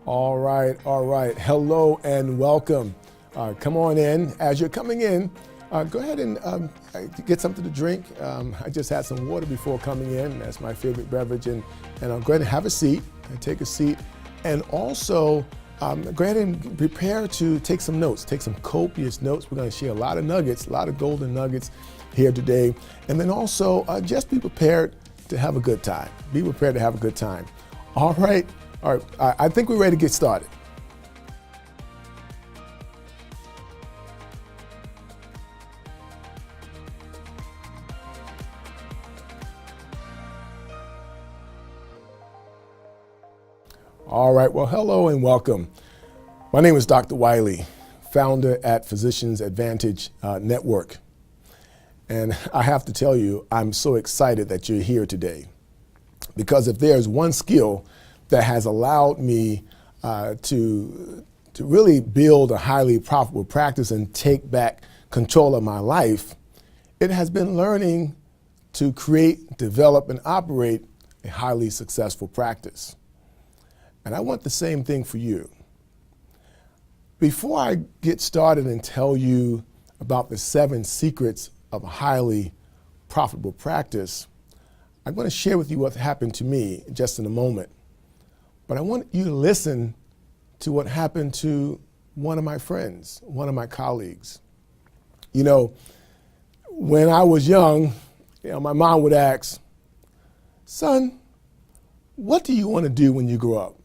All right, all right. Hello and welcome. Come on in. As you're coming in, go ahead and get something to drink. I just had some water before coming in. That's my favorite beverage. And go ahead and have a seat and take a seat. And also, go ahead and prepare to take some notes, take some copious notes. We're going to share a lot of nuggets, a lot of golden nuggets here today. And then also, just be prepared to have a good time. Be prepared to have a good time. All right. All right, I think we're ready to get started. All right, well, hello and welcome. My name is Dr. Wiley, founder at Physicians Advantage Network. And I have to tell you, I'm so excited that you're here today. Because if there's one skill that has allowed me to really build a highly profitable practice and take back control of my life, it has been learning to create, develop, and operate a highly successful practice. And I want the same thing for you. Before I get started and tell you about the 7 secrets of a highly profitable practice, I'm going to share with you what happened to me just in a moment. But I want you to listen to what happened to one of my friends, one of my colleagues. You know, when I was young, my mom would ask, "Son, what do you want to do when you grow up?"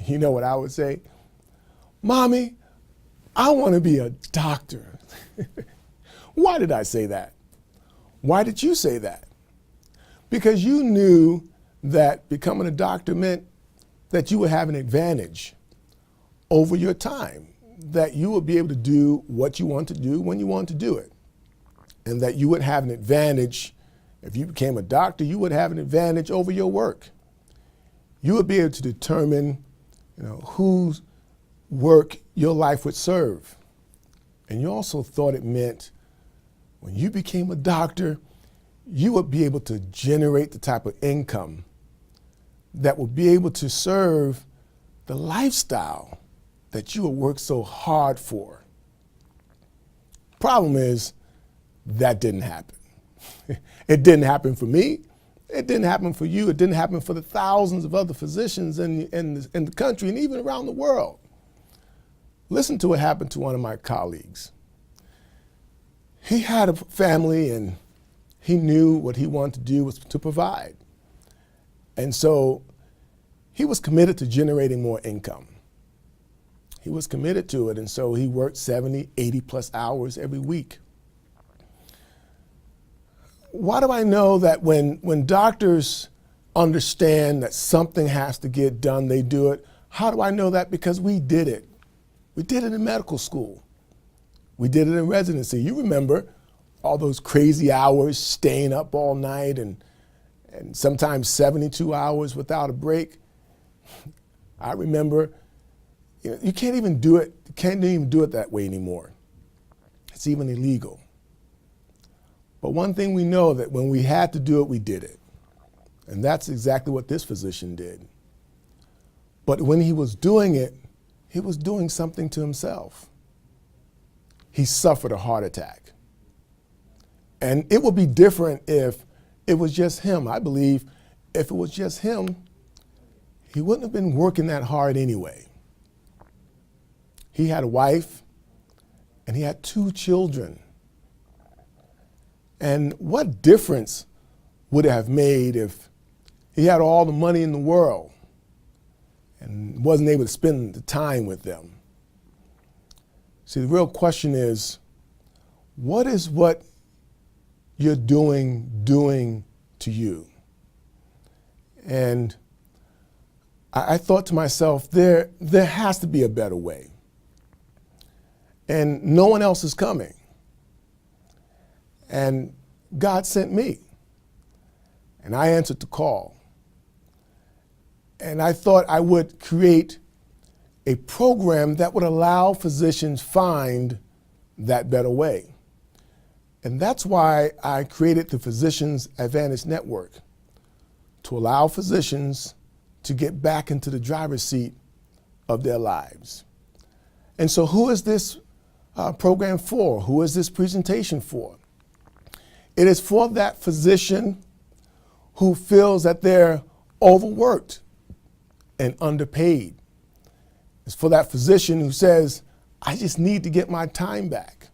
You know what I would say? "Mommy, I want to be a doctor." Why did I say that? Why did you say that? Because you knew that becoming a doctor meant that you would have an advantage over your time, that you would be able to do what you want to do when you want to do it, and that you would have an advantage. If you became a doctor, you would have an advantage over your work. You would be able to determine, whose work your life would serve. And you also thought it meant when you became a doctor, you would be able to generate the type of income that will be able to serve the lifestyle that you will work so hard for. Problem is, that didn't happen. It didn't happen for me. It didn't happen for you. It didn't happen for the thousands of other physicians in the country and even around the world. Listen to what happened to one of my colleagues. He had a family and he knew what he wanted to do was to provide. And so he was committed to generating more income. He was committed to it, and so he worked 70, 80 plus hours every week. Why do I know that when doctors understand that something has to get done, they do it? How do I know that? Because we did it. We did it in medical school. We did it in residency. You remember all those crazy hours, staying up all night and sometimes 72 hours without a break. I remember, you can't even do it that way anymore. It's even illegal. But one thing we know, that when we had to do it, we did it. And that's exactly what this physician did. But when he was doing it, he was doing something to himself. He suffered a heart attack. And it would be different if it was just him. I believe if it was just him, he wouldn't have been working that hard anyway. He had a wife and he had 2 children. And what difference would it have made if he had all the money in the world and wasn't able to spend the time with them? See, the real question is, what is what you're doing to you? And I thought to myself, there has to be a better way. And no one else is coming. And God sent me. And I answered the call. And I thought I would create a program that would allow physicians find that better way. And that's why I created the Physicians Advantage Network, to allow physicians to get back into the driver's seat of their lives. And so who is this program for? Who is this presentation for? It is for that physician who feels that they're overworked and underpaid. It's for that physician who says, I just need to get my time back.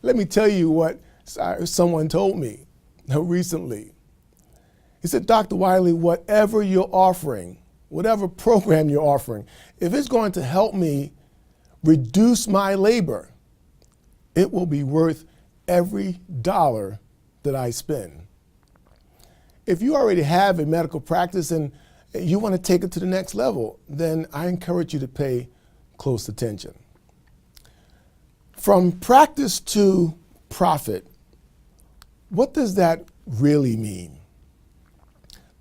Let me tell you what someone told me recently. He said, Dr. Wiley, whatever you're offering, whatever program you're offering, if it's going to help me reduce my labor, it will be worth every dollar that I spend. If you already have a medical practice and you want to take it to the next level, then I encourage you to pay close attention. From practice to profit, what does that really mean?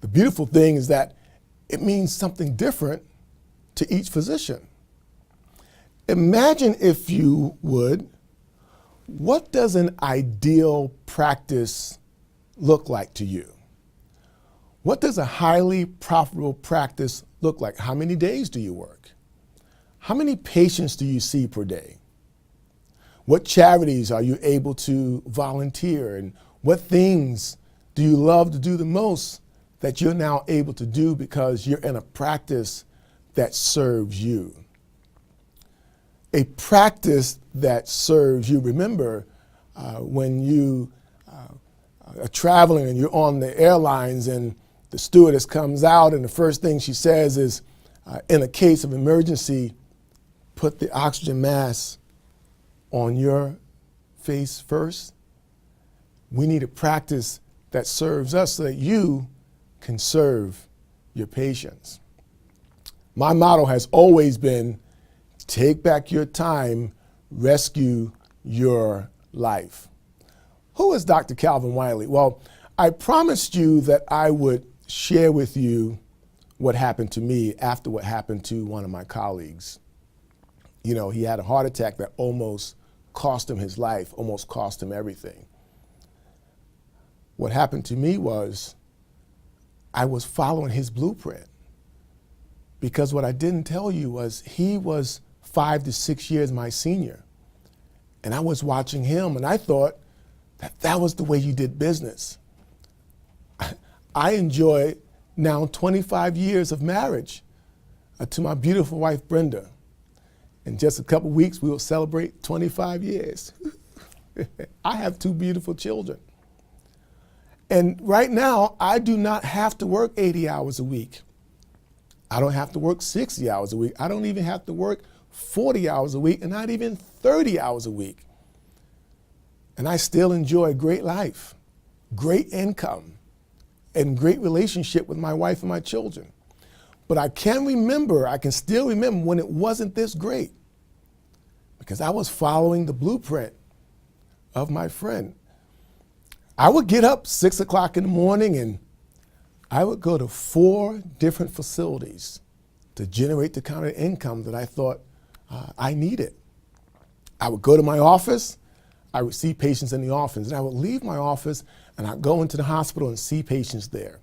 The beautiful thing is that it means something different to each physician. Imagine, if you would, what does an ideal practice look like to you? What does a highly profitable practice look like? How many days do you work? How many patients do you see per day? What charities are you able to volunteer? And what things do you love to do the most that you're now able to do because you're in a practice that serves you? A practice that serves you. Remember, when you are traveling and you're on the airlines and the stewardess comes out and the first thing she says is, in a case of emergency, put the oxygen mask on your face first. We need a practice that serves us so that you can serve your patients. My motto has always been, take back your time, rescue your life. Who is Dr. Calvin Wiley? Well, I promised you that I would share with you what happened to me after what happened to one of my colleagues. You know, he had a heart attack that almost cost him his life, almost cost him everything. What happened to me was I was following his blueprint, because what I didn't tell you was he was 5 to 6 years my senior. And I was watching him and I thought that that was the way you did business. I enjoy now 25 years of marriage to my beautiful wife, Brenda. In just a couple weeks, we will celebrate 25 years. I have 2 beautiful children. And right now, I do not have to work 80 hours a week. I don't have to work 60 hours a week. I don't even have to work 40 hours a week, and not even 30 hours a week. And I still enjoy a great life, great income, and great relationship with my wife and my children. But I can still remember when it wasn't this great, because I was following the blueprint of my friend. I would get up 6 o'clock in the morning and I would go to 4 different facilities to generate the kind of income that I thought I needed. I would go to my office, I would see patients in the office, and I would leave my office and I'd go into the hospital and see patients there.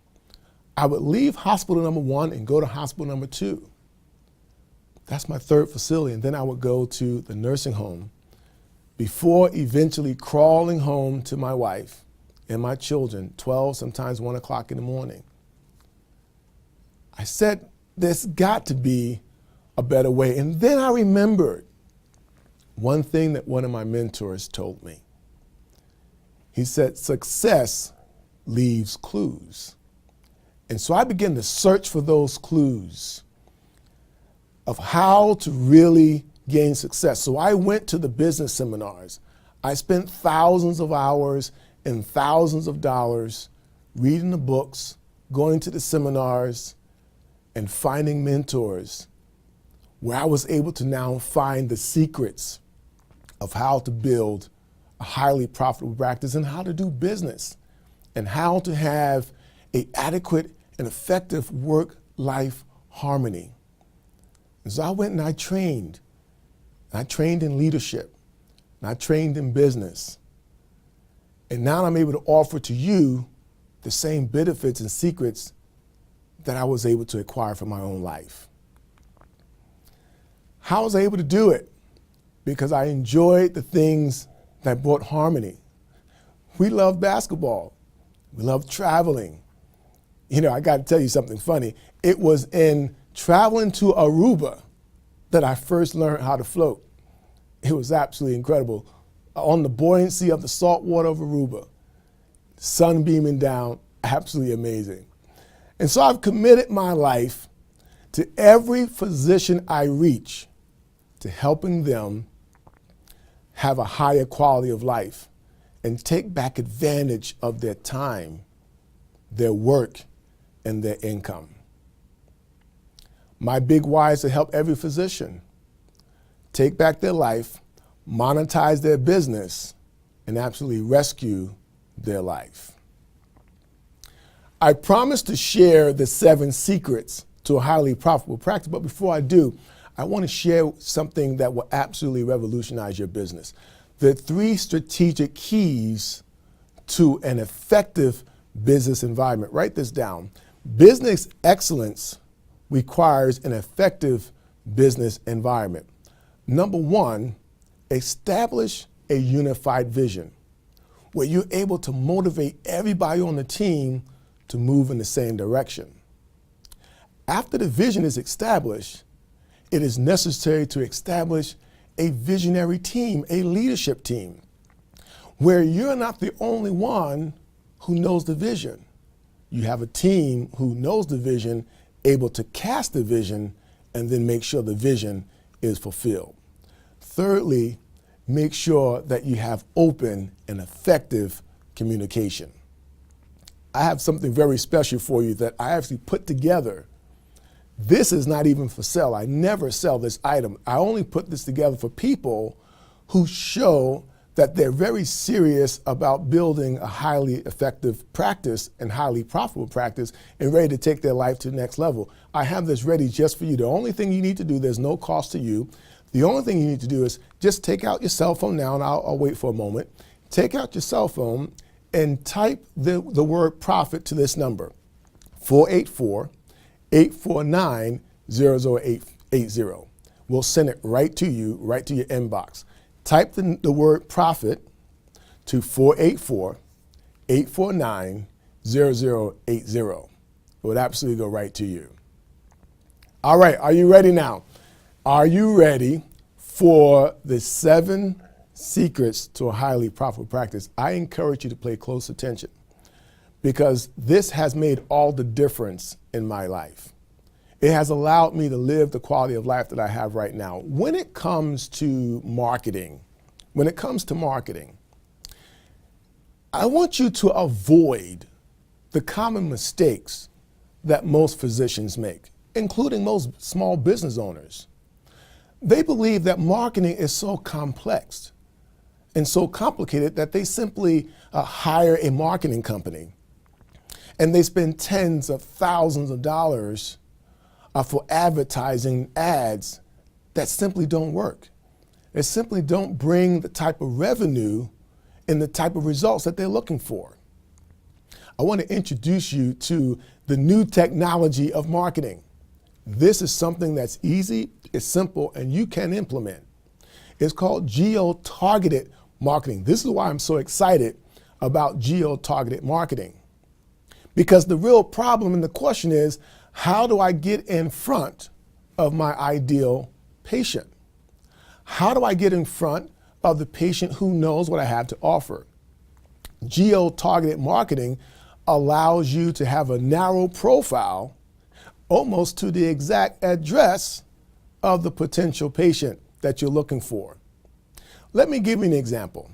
I would leave hospital number 1 and go to hospital number 2. That's my 3rd facility, and then I would go to the nursing home before eventually crawling home to my wife and my children, 12, sometimes 1 o'clock in the morning. I said, there's got to be a better way. And then I remembered one thing that one of my mentors told me. He said, success leaves clues. And so I began to search for those clues of how to really gain success. So I went to the business seminars. I spent thousands of hours and thousands of dollars reading the books, going to the seminars, and finding mentors where I was able to now find the secrets of how to build a highly profitable practice and how to do business and how to have an adequate and effective work-life harmony. And so I went and I trained. And I trained in leadership. And I trained in business. And now I'm able to offer to you the same benefits and secrets that I was able to acquire from my own life. How was I able to do it? Because I enjoyed the things that brought harmony. We love basketball. We love traveling. You know, I got to tell you something funny. It was in traveling to Aruba that I first learned how to float. It was absolutely incredible. On the buoyancy of the salt water of Aruba, sun beaming down, absolutely amazing. And so I've committed my life to every physician I reach, to helping them have a higher quality of life and take back advantage of their time, their work, and their income. My big why is to help every physician take back their life, monetize their business, and absolutely rescue their life. I promised to share the 7 secrets to a highly profitable practice, but before I do, I want to share something that will absolutely revolutionize your business. The 3 strategic keys to an effective business environment. Write this down. Business excellence requires an effective business environment. Number 1, establish a unified vision where you're able to motivate everybody on the team to move in the same direction. After the vision is established, it is necessary to establish a visionary team, a leadership team, where you're not the only one who knows the vision. You have a team who knows the vision, able to cast the vision, and then make sure the vision is fulfilled. Thirdly, make sure that you have open and effective communication. I have something very special for you that I actually put together. This is not even for sale. I never sell this item. I only put this together for people who show that they're very serious about building a highly effective practice and highly profitable practice and ready to take their life to the next level. I have this ready just for you. The only thing you need to do, there's no cost to you. The only thing you need to do is just take out your cell phone now, and I'll wait for a moment. Take out your cell phone and type the word profit to this number, 484-849-0080. We'll send it right to you, right to your inbox. Type the word profit to 484-849-0080. It would absolutely go right to you. All right, are you ready now? Are you ready for the 7 secrets to a highly profitable practice? I encourage you to pay close attention because this has made all the difference in my life. It has allowed me to live the quality of life that I have right now. When it comes to marketing, I want you to avoid the common mistakes that most physicians make, including most small business owners. They believe that marketing is so complex and so complicated that they simply hire a marketing company and they spend tens of thousands of dollars for advertising ads that simply don't work. They simply don't bring the type of revenue and the type of results that they're looking for. I want to introduce you to the new technology of marketing. This is something that's easy, it's simple, and you can implement. It's called geo-targeted marketing. This is why I'm so excited about geo-targeted marketing. Because the real problem and the question is, how do I get in front of my ideal patient? How do I get in front of the patient who knows what I have to offer? Geo-targeted marketing allows you to have a narrow profile almost to the exact address of the potential patient that you're looking for. Let me give you an example.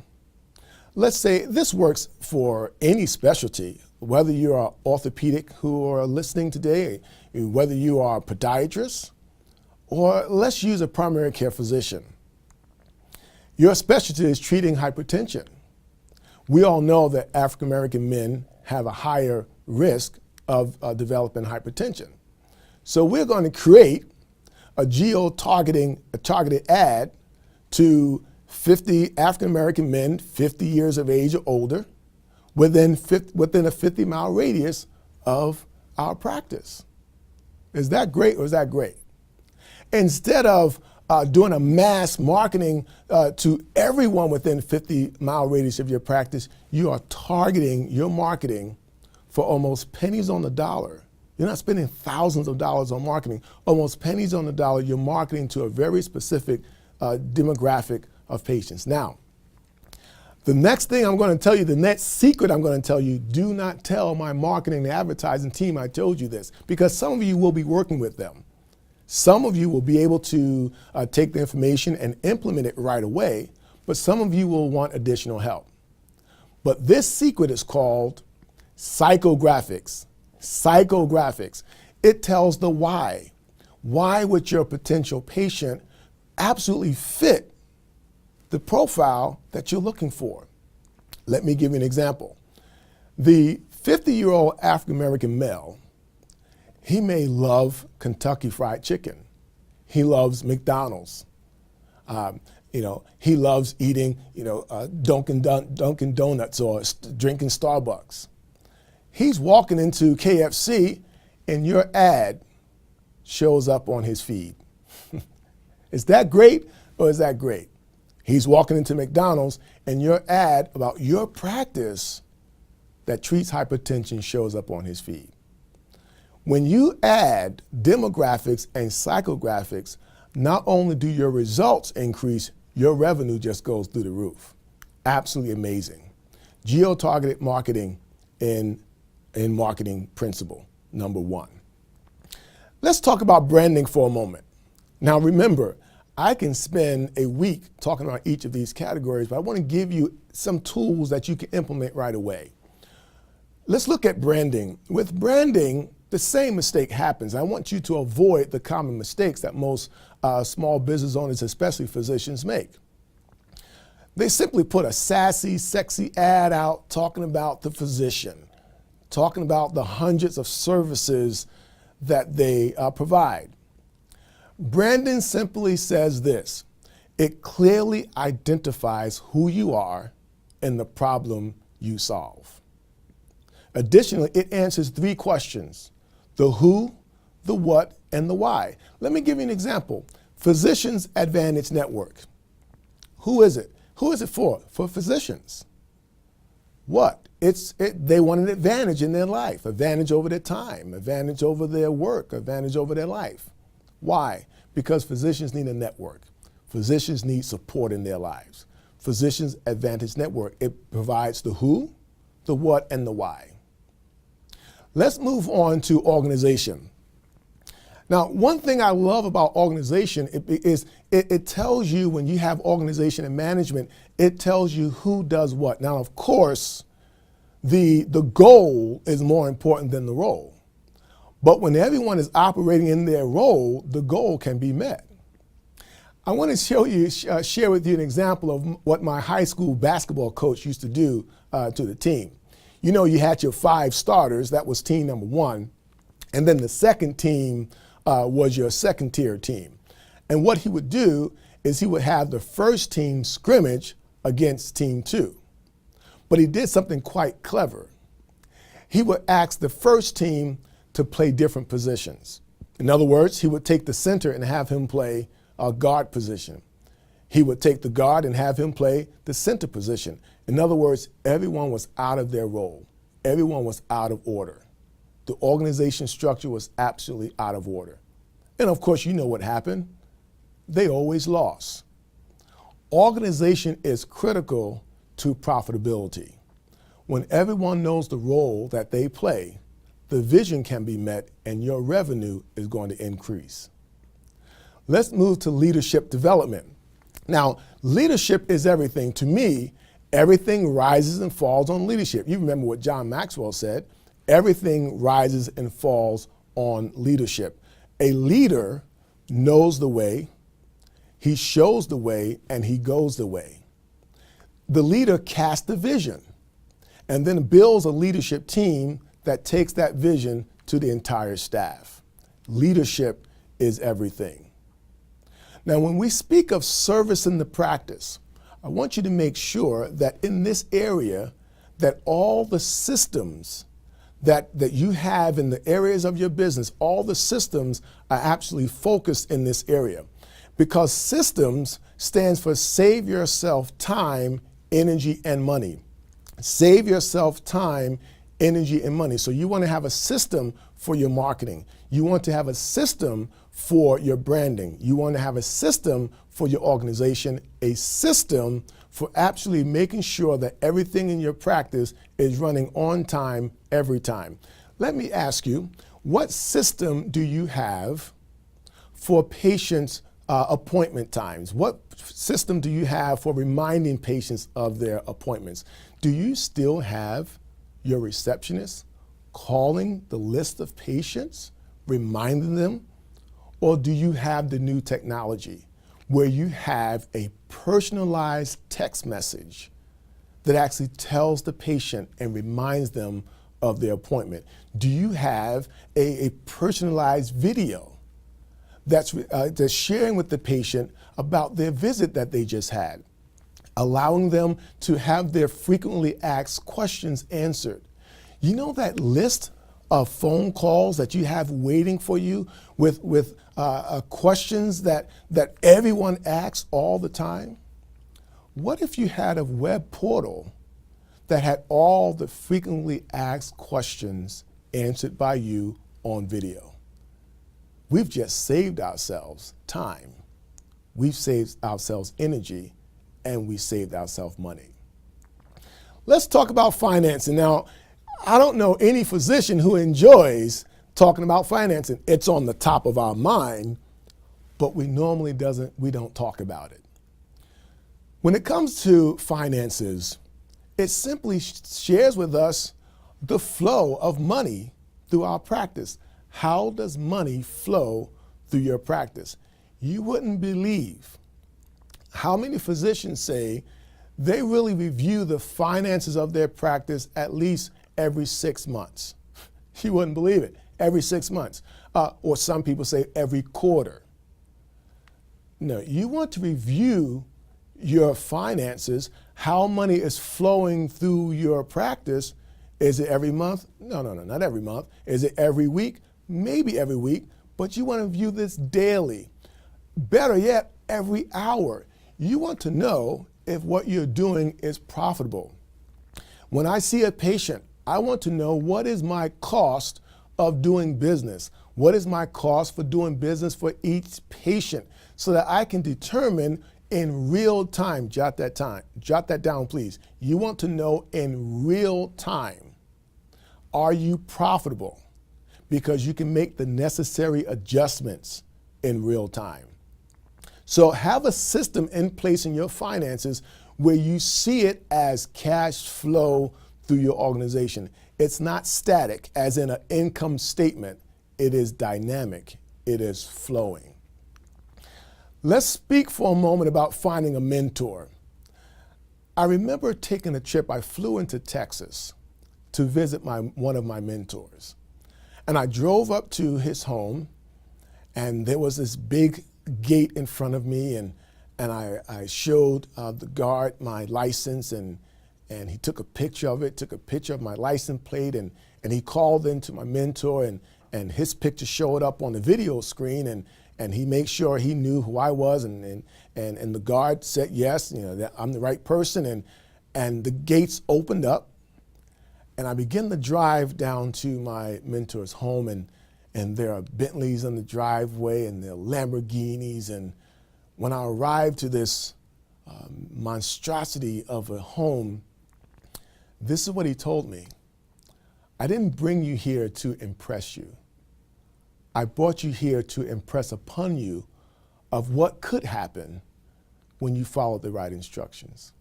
Let's say this works for any specialty, whether you're an orthopedic who are listening today, whether you are a podiatrist, or let's use a primary care physician. Your specialty is treating hypertension. We all know that African American men have a higher risk of developing hypertension. So we're going to create a targeted ad to 50 African American men, 50 years of age or older, within a 50-mile radius of our practice. Is that great or is that great? Instead of doing a mass marketing to everyone within 50-mile radius of your practice, you are targeting your marketing for almost pennies on the dollar. You're not spending thousands of dollars on marketing. Almost pennies on the dollar, you're marketing to a very specific demographic of patients. Now, the next thing I'm going to tell you, the next secret I'm going to tell you, do not tell my marketing and advertising team I told you this, because some of you will be working with them. Some of you will be able to take the information and implement it right away, but some of you will want additional help. But this secret is called psychographics. Psychographics. It tells the why. Why would your potential patient absolutely fit the profile that you're looking for? Let me give you an example. The 50-year-old African-American male, he may love Kentucky Fried Chicken. He loves McDonald's. He loves eating, Dunkin' Donuts or drinking Starbucks. He's walking into KFC and your ad shows up on his feed. Is that great or is that great? He's walking into McDonald's and your ad about your practice that treats hypertension shows up on his feed. When you add demographics and psychographics, not only do your results increase, your revenue just goes through the roof. Absolutely amazing. Geo-targeted marketing in marketing principle, number one. Let's talk about branding for a moment. Now remember, I can spend a week talking about each of these categories, but I want to give you some tools that you can implement right away. Let's look at branding. With branding, the same mistake happens. I want you to avoid the common mistakes that most small business owners, especially physicians, make. They simply put a sassy, sexy ad out talking about the physician, talking about the hundreds of services that they provide. Branding simply says this: it clearly identifies who you are and the problem you solve. Additionally, it answers three questions: the who, the what, and the why. Let me give you an example. Physicians Advantage Network. Who is it? Who is it for? For physicians. What? They want an advantage in their life, advantage over their time, advantage over their work, advantage over their life. Why? Because physicians need a network. Physicians need support in their lives. Physicians Advantage Network, it provides the who, the what, and the why. Let's move on to organization. Now, one thing I love about organization is it tells you, when you have organization and management, it tells you who does what. Now, of course, the goal is more important than the role. But when everyone is operating in their role, the goal can be met. I want to share with you an example of what my high school basketball coach used to do to the team. You know, you had your 5 starters, that was team number 1, and then the second team was your second-tier team. And what he would do is he would have the first team scrimmage against team 2. But he did something quite clever. He would ask the first team to play different positions. In other words, he would take the center and have him play a guard position. He would take the guard and have him play the center position. In other words, everyone was out of their role. Everyone was out of order. The organization structure was absolutely out of order. And of course, you know what happened. They always lost. Organization is critical to profitability. When everyone knows the role that they play, the vision can be met and your revenue is going to increase. Let's move to leadership development. Now, leadership is everything. To me, everything rises and falls on leadership. You remember what John Maxwell said, everything rises and falls on leadership. A leader knows the way, he shows the way, and he goes the way. The leader casts the vision and then builds a leadership team that takes that vision to the entire staff. Leadership is everything. Now, when we speak of service in the practice, I want you to make sure that in this area, that all the systems that you have in the areas of your business, all the systems are actually focused in this area. because systems stands for save yourself time, energy, and money. Save yourself time, energy, and money. So you want to have a system for your marketing. You want to have a system for your branding. You want to have a system for your organization, a system for actually making sure that everything in your practice is running on time every time. Let me ask you, what system do you have for patients' appointment times? What system do you have for reminding patients of their appointments? Do you still have your receptionist calling the list of patients, reminding them? Or do you have the new technology where you have a personalized text message that actually tells the patient and reminds them of their appointment? Do you have a personalized video that's sharing with the patient about their visit that they just had, allowing them to have their frequently asked questions answered? You know that list of phone calls that you have waiting for you with questions that everyone asks all the time? What if you had a web portal that had all the frequently asked questions answered by you on video? We've just saved ourselves time. We've saved ourselves energy, and we saved ourselves money. Let's talk about financing. Now, I don't know any physician who enjoys talking about financing. It's on the top of our mind, but we normally don't talk about it. When it comes to finances, it simply shares with us the flow of money through our practice. How does money flow through your practice? You wouldn't believe how many physicians say they really review the finances of their practice at least every 6 months. You wouldn't believe it. Every 6 months. Or some people say every quarter. No, you want to review your finances, how money is flowing through your practice. Is it every month? No, not every month. Is it every week? Maybe every week, but you want to view this daily. Better yet, every hour. You want to know if what you're doing is profitable. When I see a patient, I want to know, what is my cost of doing business? What is my cost for doing business for each patient, so that I can determine in real time, jot that down, please. You want to know in real time, are you profitable? Because you can make the necessary adjustments in real time. So have a system in place in your finances where you see it as cash flow through your organization. It's not static, as in an income statement. It is dynamic. It is flowing. Let's speak for a moment about finding a mentor. I remember taking a trip. I flew into Texas to visit one of my mentors. And I drove up to his home, and there was this big gate in front of me, and I showed the guard my license, and he took a picture of it, took a picture of my license plate, and he called into my mentor, and his picture showed up on the video screen, and he made sure he knew who I was, and the guard said yes, that I'm the right person, and the gates opened up, and I began to drive down to my mentor's home, and there are Bentleys on the driveway, and there are Lamborghinis, and when I arrived to this monstrosity of a home, this is what he told me. I didn't bring you here to impress you. I brought you here to impress upon you of what could happen when you followed the right instructions.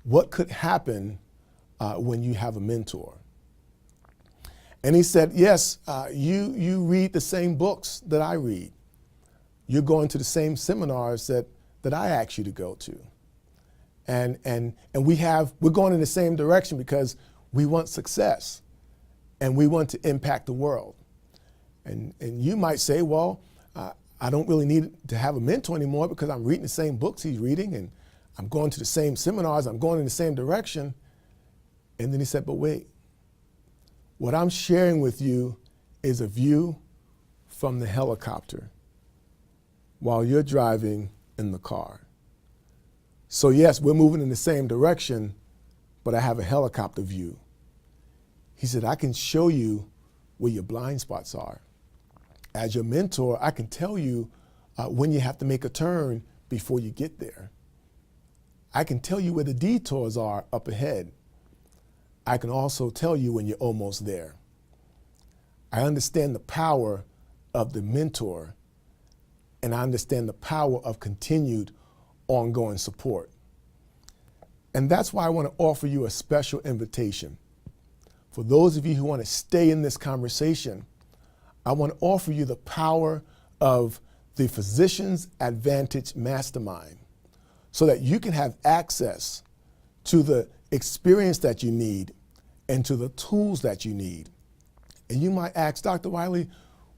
What could happen when you have a mentor. And he said, yes, you read the same books that I read. You're going to the same seminars that I asked you to go to. And we're going in the same direction because we want success and we want to impact the world. And you might say, well, I don't really need to have a mentor anymore because I'm reading the same books he's reading, and I'm going to the same seminars, I'm going in the same direction. And then he said, but wait, what I'm sharing with you is a view from the helicopter. while you're driving in the car. So yes, we're moving in the same direction, but I have a helicopter view. He said, I can show you where your blind spots are. As your mentor, I can tell you when you have to make a turn before you get there. I can tell you where the detours are up ahead. I can also tell you when you're almost there. I understand the power of the mentor, and I understand the power of continued ongoing support. And that's why I want to offer you a special invitation. For those of you who want to stay in this conversation, I want to offer you the power of the Physicians Advantage Mastermind so that you can have access to the experience that you need and to the tools that you need. And you might ask, Dr. Wiley,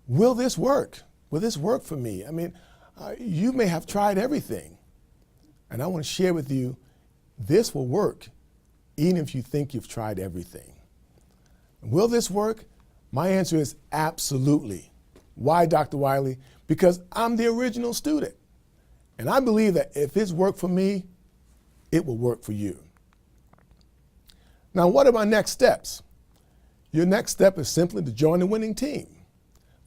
will this work? Will this work for me? I mean, you may have tried everything. And I want to share with you, this will work even if you think you've tried everything. Will this work? My answer is absolutely. Why, Dr. Wiley? Because I'm the original student. And I believe that if it's worked for me, it will work for you. Now, what are my next steps? Your next step is simply to join the winning team.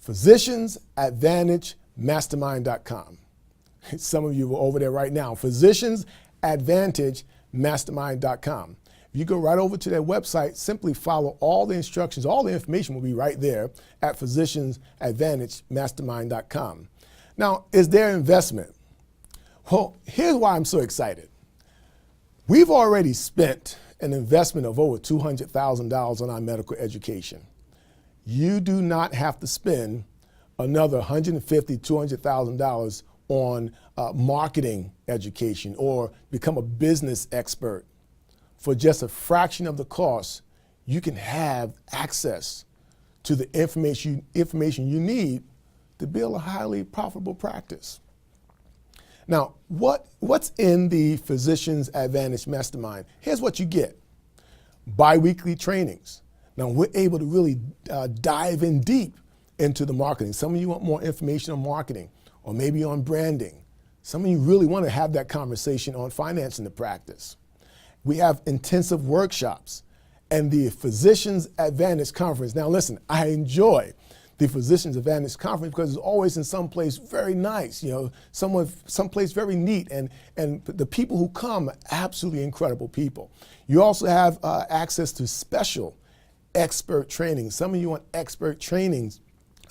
PhysiciansAdvantageMastermind.com. Some of you are over there right now. PhysiciansAdvantageMastermind.com. If you go right over to their website, simply follow all the instructions. All the information will be right there at PhysiciansAdvantageMastermind.com. Now, is there investment? Well, here's why I'm so excited. We've already spent an investment of over $200,000 on our medical education. You do not have to spend another $150,000, $200,000 on marketing education or become a business expert. For just a fraction of the cost, you can have access to the information you need to build a highly profitable practice. Now, what's in the Physicians Advantage Mastermind? Here's what you get. Bi-weekly trainings. Now, we're able to really dive in deep into the marketing. Some of you want more information on marketing or maybe on branding. Some of you really want to have that conversation on financing the practice. We have intensive workshops and the Physicians Advantage Conference. Now, listen, I enjoy the Physicians Advantage Conference because it's always in some place very nice, someplace very neat, and the people who come are absolutely incredible people. You also have access to special expert training. Some of you want expert trainings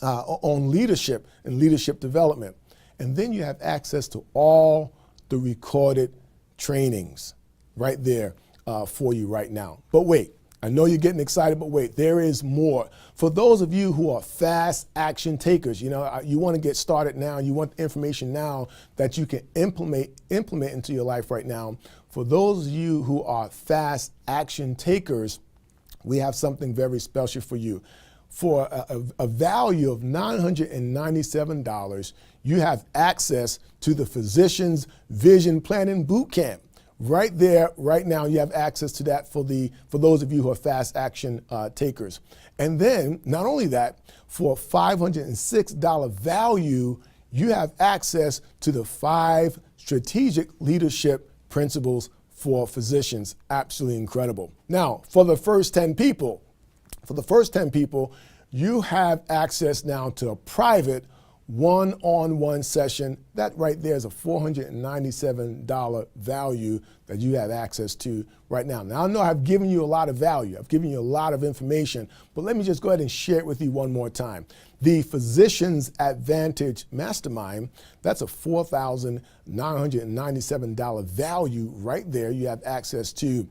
on leadership and leadership development. And then you have access to all the recorded trainings right there for you right now. But wait, I know you're getting excited, but wait, there is more. For those of you who are fast action takers, you want to get started now, you want information now that you can implement into your life right now. For those of you who are fast action takers, we have something very special for you. For a value of $997, you have access to the Physicians Vision Planning Bootcamp. Right there, right now, you have access to that for those of you who are fast action takers. And then, not only that, for a $506 value, you have access to the 5 strategic leadership principles for physicians. Absolutely incredible. Now, for the first 10 people, you have access now to a private one-on-one session. That right there is a $497 value that you have access to right now. Now, I know I've given you a lot of value. I've given you a lot of information, but let me just go ahead and share it with you one more time. The Physicians Advantage Mastermind, that's a $4,997 value right there. You have access to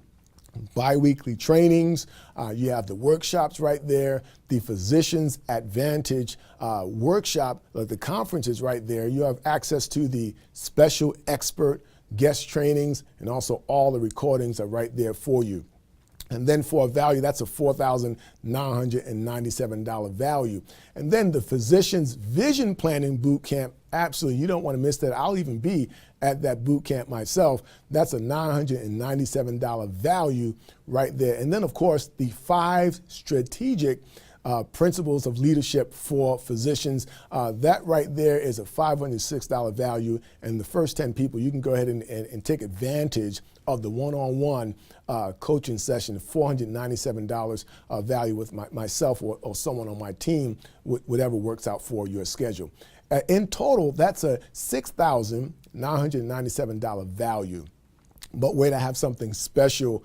bi-weekly trainings, you have the workshops right there, the Physicians Advantage workshop, the conferences right there. You have access to the special expert guest trainings, and also all the recordings are right there for you. And then for a value, that's a $4,997 value. And then the Physicians Vision Planning Bootcamp, absolutely, you don't want to miss that. I'll even be at that boot camp myself. That's a $997 value right there. And then, of course, the 5 strategic Principles of Leadership for Physicians. That right there is a $506 value. And the first 10 people, you can go ahead and take advantage of the one-on-one coaching session, $497 value with myself or someone on my team, whatever works out for your schedule. In total, that's a $6,997 value. But wait, I have something special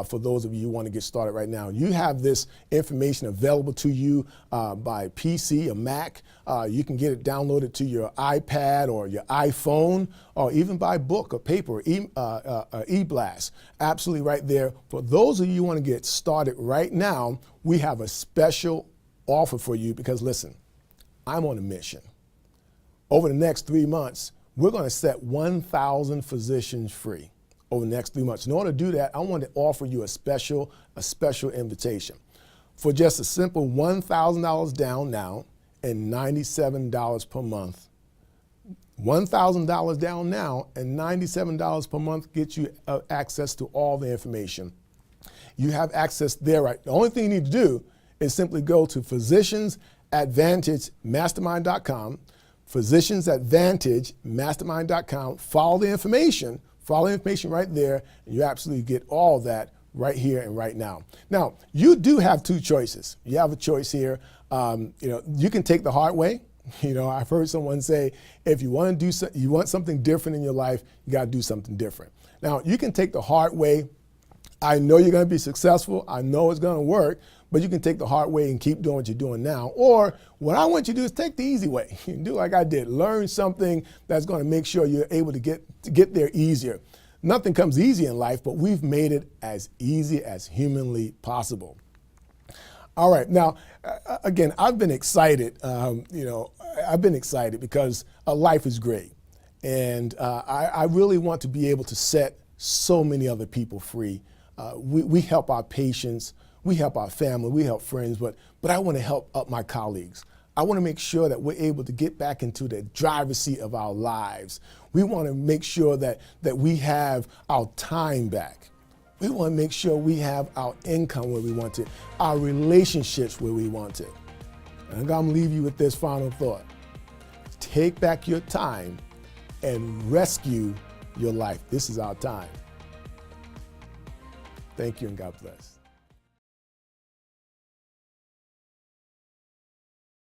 for those of you who want to get started right now. You have this information available to you by PC or Mac. You can get it downloaded to your iPad or your iPhone, or even by book or paper, e-blast. Absolutely right there. For those of you who want to get started right now, we have a special offer for you because, listen, I'm on a mission. Over the next 3 months, we're going to set 1,000 physicians free. Over the next 3 months. In order to do that, I want to offer you a special invitation. For just a simple $1,000 down now and $97 per month. $1,000 down now and $97 per month gets you access to all the information. You have access there, right? The only thing you need to do is simply go to physiciansadvantagemastermind.com, physiciansadvantagemastermind.com, follow the information right there, and you absolutely get all that right here and right now. Now, you do have two choices. You have a choice here. You can take the hard way. I've heard someone say, if you want to do you want something different in your life, you got to do something different. Now, you can take the hard way. I know you're going to be successful. I know it's going to work, but you can take the hard way and keep doing what you're doing now. Or what I want you to do is take the easy way. Do like I did. Learn something that's going to make sure you're able to get there easier. Nothing comes easy in life, but we've made it as easy as humanly possible. All right. Now, again, I've been excited. I've been excited because life is great. And I really want to be able to set so many other people free. We help our patients, we help our family, we help friends, but I want to help up my colleagues. I want to make sure that we're able to get back into the driver's seat of our lives. We want to make sure that we have our time back. We want to make sure we have our income where we want it, our relationships where we want it. And I'm going to leave you with this final thought. Take back your time and rescue your life. This is our time. Thank you and God bless.